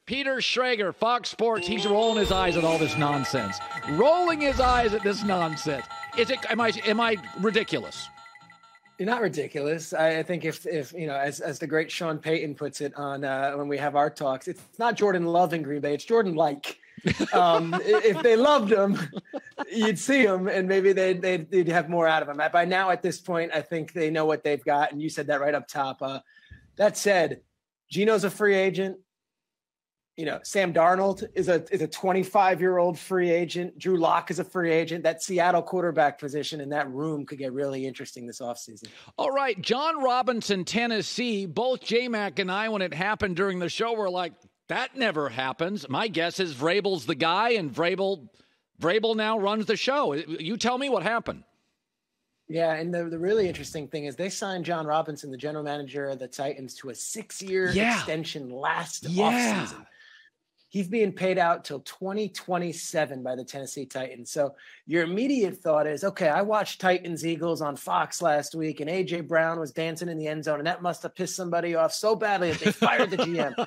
Peter Schrager, Fox Sports, he's rolling his eyes at all this nonsense. Rolling his eyes at this nonsense. Am I ridiculous? You're not ridiculous. I think if you know, as the great Sean Payton puts it on when we have our talks, it's not Jordan Love in Green Bay, it's Jordan like. If they loved him, you'd see him, and maybe they'd have more out of him. By now, at this point, I think they know what they've got, and you said that right up top. That said, Geno's a free agent. You know, Sam Darnold is a 25-year-old free agent. Drew Lock is a free agent. That Seattle quarterback position in that room could get really interesting this offseason. All right, Jon Robinson, Tennessee. Both J-Mac and I, when it happened during the show, were like, that never happens. My guess is Vrabel's the guy, and Vrabel now runs the show. You tell me what happened. Yeah, and the really interesting thing is they signed Jon Robinson, the general manager of the Titans, to a 6-year extension last offseason. He's being paid out till 2027 by the Tennessee Titans. So your immediate thought is, okay, I watched Titans-Eagles on Fox last week, and A.J. Brown was dancing in the end zone, and that must have pissed somebody off so badly that they fired the GM.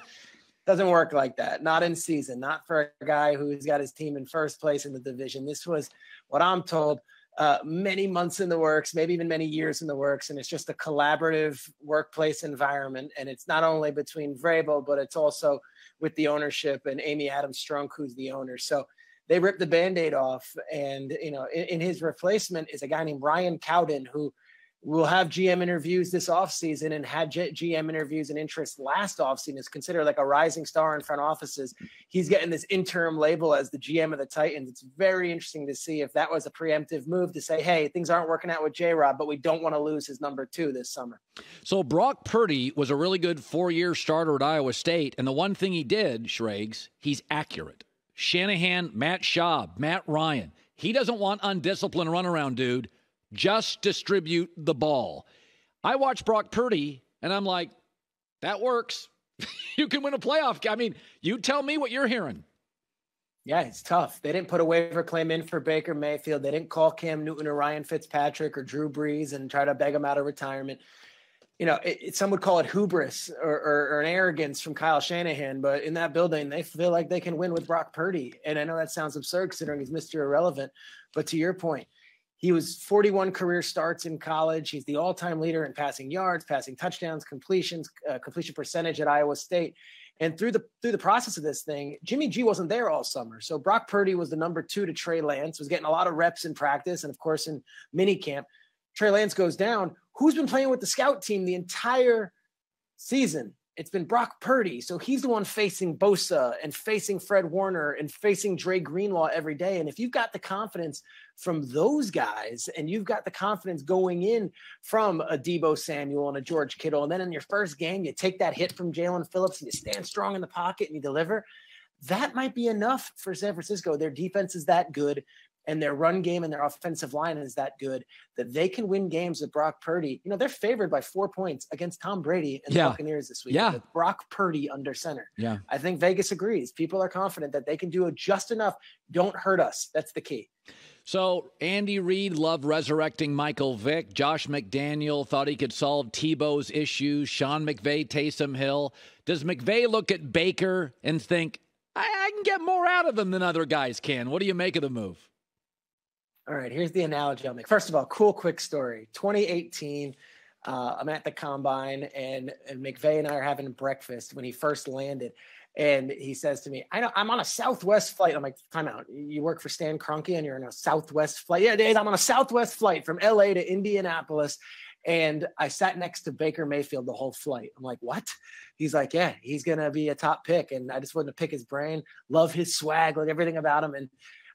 Doesn't work like that. Not in season. Not for a guy who's got his team in first place in the division. This was what I'm told many months in the works, maybe even many years in the works. And it's just a collaborative workplace environment. And it's not only between Vrabel, but it's also with the ownership and Amy Adams-Strunk, who's the owner. So they ripped the Band-Aid off. And, you know, in his replacement is a guy named Ryan Cowden, who will have GM interviews this offseason and had GM interviews and interest last offseason. Is considered like a rising star in front offices. He's getting this interim label as the GM of the Titans. It's very interesting to see if that was a preemptive move to say, hey, things aren't working out with J-Rob, but we don't want to lose his number 2 this summer. So Brock Purdy was a really good 4-year starter at Iowa State. And the one thing he did, Schrags, he's accurate. Shanahan, Matt Schaub, Matt Ryan. He doesn't want undisciplined runaround, dude. Just distribute the ball. I watch Brock Purdy, and I'm like, that works. You can win a playoff. I mean, you tell me what you're hearing. Yeah, it's tough. They didn't put a waiver claim in for Baker Mayfield. They didn't call Cam Newton or Ryan Fitzpatrick or Drew Brees and try to beg them out of retirement. You know, some would call it hubris or an arrogance from Kyle Shanahan, but in that building, they feel like they can win with Brock Purdy. And I know that sounds absurd considering he's Mr. Irrelevant, but to your point, he was 41 career starts in college. He's the all-time leader in passing yards, passing touchdowns, completion percentage at Iowa State. And through the process of this thing, Jimmy G wasn't there all summer. So Brock Purdy was the number 2 to Trey Lance, was getting a lot of reps in practice and, of course, in minicamp. Trey Lance goes down. Who's been playing with the scout team the entire season? It's been Brock Purdy. So he's the one facing Bosa and facing Fred Warner and facing Dre Greenlaw every day. And if you've got the confidence from those guys and you've got the confidence going in from a Deebo Samuel and a George Kittle, and then in your first game, you take that hit from Jalen Phillips and you stand strong in the pocket and you deliver, that might be enough for San Francisco. Their defense is that good. And their run game and their offensive line is that good that they can win games with Brock Purdy. You know, they're favored by 4 points against Tom Brady and the Buccaneers this week. With Brock Purdy under center. Yeah. I think Vegas agrees. People are confident that they can do it just enough. Don't hurt us. That's the key. So Andy Reid loved resurrecting Michael Vick. Josh McDaniel thought he could solve Tebow's issues. Sean McVay, Taysom Hill. Does McVay look at Baker and think, I can get more out of him than other guys can? What do you make of the move? All right, here's the analogy I'll make. First of all, cool, quick story. 2018, I'm at the Combine, and McVay and I are having breakfast when he first landed. And he says to me, I'm on a Southwest flight. I'm like, time out. You work for Stan Kroenke and you're on a Southwest flight? Yeah, Dave, I'm on a Southwest flight from LA to Indianapolis. And I sat next to Baker Mayfield the whole flight. I'm like, what? He's like, yeah, he's going to be a top pick. And I just wanted to pick his brain, love his swag, like everything about him. And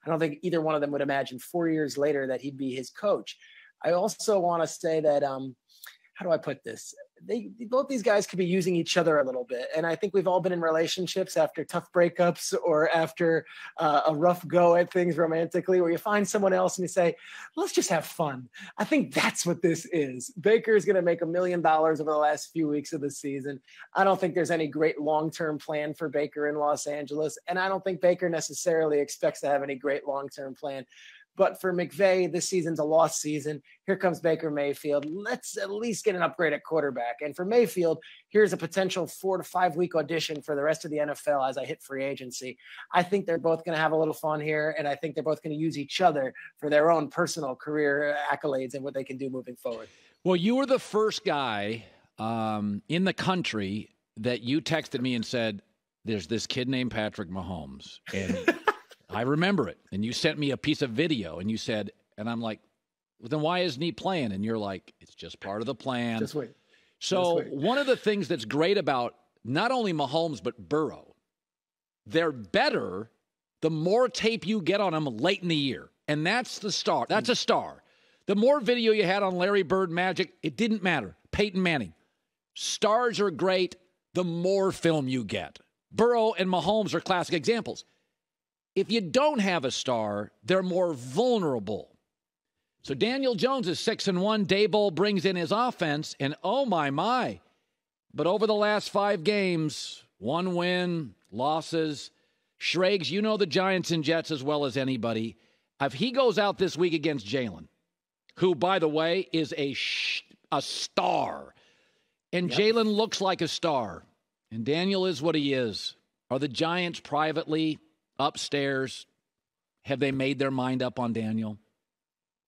I don't think either one of them would imagine 4 years later that he'd be his coach. I also want to say that, how do I put this? Both these guys could be using each other a little bit. And I think we've all been in relationships after tough breakups or after a rough go at things romantically, where you find someone else and you say, let's just have fun. I think that's what this is. Baker is going to make $1 million over the last few weeks of the season. I don't think there's any great long-term plan for Baker in Los Angeles. And I don't think Baker necessarily expects to have any great long-term plan. But for McVay, this season's a lost season. Here comes Baker Mayfield. Let's at least get an upgrade at quarterback. And for Mayfield, here's a potential 4 to 5 week audition for the rest of the NFL as I hit free agency. I think they're both going to have a little fun here, and I think they're both going to use each other for their own personal career accolades and what they can do moving forward. Well, you were the first guy in the country that you texted me and said, there's this kid named Patrick Mahomes. And I remember it. And you sent me a piece of video and you said, and I'm like, well, then why isn't he playing? And you're like, it's just part of the plan. Just wait. So one of the things that's great about not only Mahomes, but Burrow, they're better the more tape you get on them late in the year. And that's the star. That's a star. The more video you had on Larry Bird, Magic, it didn't matter. Peyton Manning. Stars are great the more film you get. Burrow and Mahomes are classic examples. If you don't have a star, they're more vulnerable. So Daniel Jones is 6-1. Daboll brings in his offense, and oh my. But over the last 5 games, 1 win, losses. Schrags, you know the Giants and Jets as well as anybody. If he goes out this week against Jalen, who, by the way, is a star, and Jalen looks like a star, and Daniel is what he is, are the Giants privately upstairs, have they made their mind up on Daniel?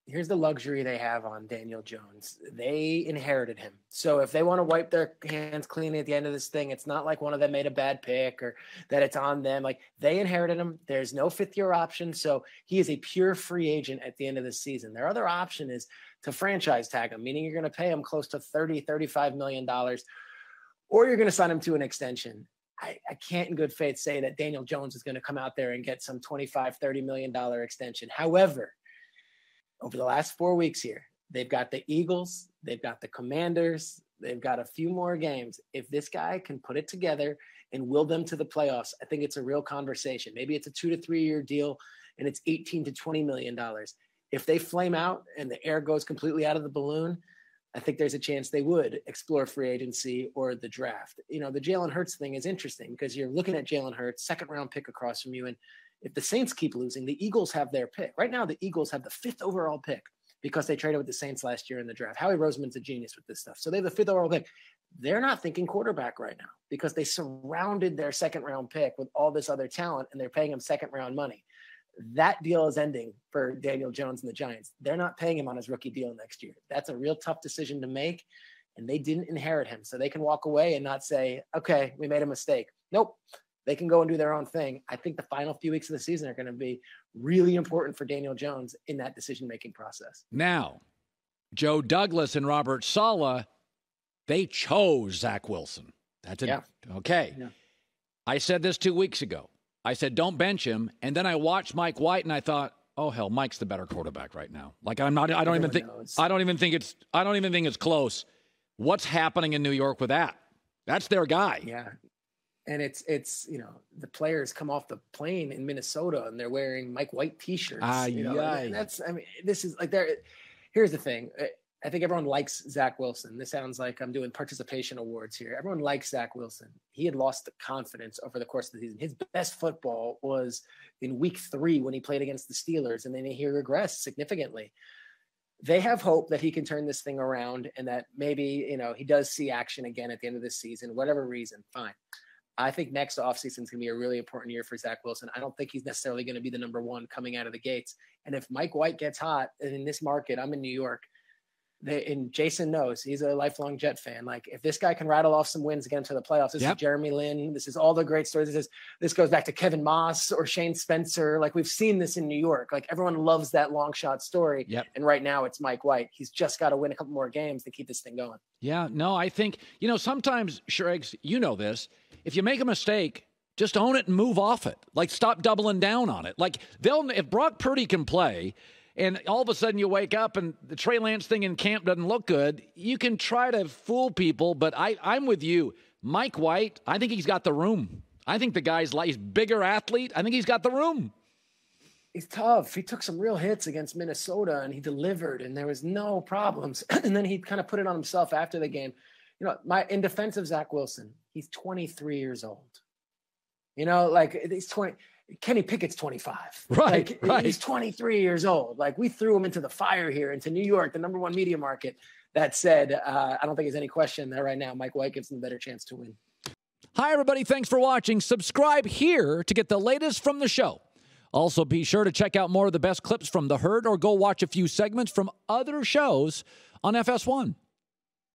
Here's the luxury they have on Daniel Jones. They inherited him. So if they want to wipe their hands clean at the end of this thing, it's not like one of them made a bad pick or that it's on them. Like, they inherited him. There's no 5th-year option. So he is a pure free agent at the end of the season. Their other option is to franchise tag him, meaning you're going to pay him close to $35 million, or you're going to sign him to an extension. I can't in good faith say that Daniel Jones is going to come out there and get some $25-30 million extension. However, over the last 4 weeks here, they've got the Eagles, they've got the Commanders, they've got a few more games. If this guy can put it together and will them to the playoffs, I think it's a real conversation. Maybe it's a 2 to 3 year deal and it's $18 to $20 million. If they flame out and the air goes completely out of the balloon, I think there's a chance they would explore free agency or the draft. You know, the Jalen Hurts thing is interesting because you're looking at Jalen Hurts, 2nd round pick across from you. And if the Saints keep losing, the Eagles have their pick. Right now, the Eagles have the 5th overall pick because they traded with the Saints last year in the draft. Howie Roseman's a genius with this stuff. So they have the 5th overall pick. They're not thinking quarterback right now because they surrounded their 2nd round pick with all this other talent and they're paying him 2nd round money. That deal is ending for Daniel Jones and the Giants. They're not paying him on his rookie deal next year. That's a real tough decision to make, and they didn't inherit him. So they can walk away and not say, okay, we made a mistake. Nope. They can go and do their own thing. I think the final few weeks of the season are going to be really important for Daniel Jones in that decision-making process. Now, Joe Douglas and Robert Saleh, they chose Zach Wilson. That's it. Yeah. Okay. Yeah. I said this 2 weeks ago. I said, don't bench him. And then I watched Mike White and I thought, oh hell, Mike's the better quarterback right now. Like I don't even think it's close. What's happening in New York with that? That's their guy. Yeah. And it's, you know, the players come off the plane in Minnesota and they're wearing Mike White t-shirts. And that's, I mean, this is like here's the thing. I think everyone likes Zach Wilson. This sounds like I'm doing participation awards here. Everyone likes Zach Wilson. He had lost the confidence over the course of the season. His best football was in week 3 when he played against the Steelers, and then he regressed significantly. They have hope that he can turn this thing around and that maybe, you know, he does see action again at the end of this season, whatever reason, fine. I think next offseason is going to be a really important year for Zach Wilson. I don't think he's necessarily going to be the number 1 coming out of the gates. And if Mike White gets hot, and in this market, I'm in New York, and Jason knows he's a lifelong Jet fan. Like, if this guy can rattle off some wins again to the playoffs, this is Jeremy Lin. This is all the great stories. This goes back to Kevin Moss or Shane Spencer. Like, we've seen this in New York. Like, everyone loves that long shot story. Yep. And right now it's Mike White. He's just got to win a couple more games to keep this thing going. Yeah, no, I think, you know, sometimes, Schrags, you know this, if you make a mistake, just own it and move off it. Like, stop doubling down on it. Like, if Brock Purdy can play, and all of a sudden you wake up and the Trey Lance thing in camp doesn't look good, you can try to fool people, but I'm with you. Mike White, I think he's got the room. I think the guy's he's a bigger athlete. I think he's got the room. He's tough. He took some real hits against Minnesota, and he delivered, and there was no problems. And then he kind of put it on himself after the game. You know, in defense of Zach Wilson, he's 23 years old. You know, like, he's 20. Kenny Pickett's 25. Right, right. He's 23 years old. Like, we threw him into the fire here, into New York, the number one media market. That said, I don't think there's any question that right now Mike White gives him a better chance to win. Hi, everybody. Thanks for watching. Subscribe here to get the latest from the show. Also, be sure to check out more of the best clips from The Herd or go watch a few segments from other shows on FS1.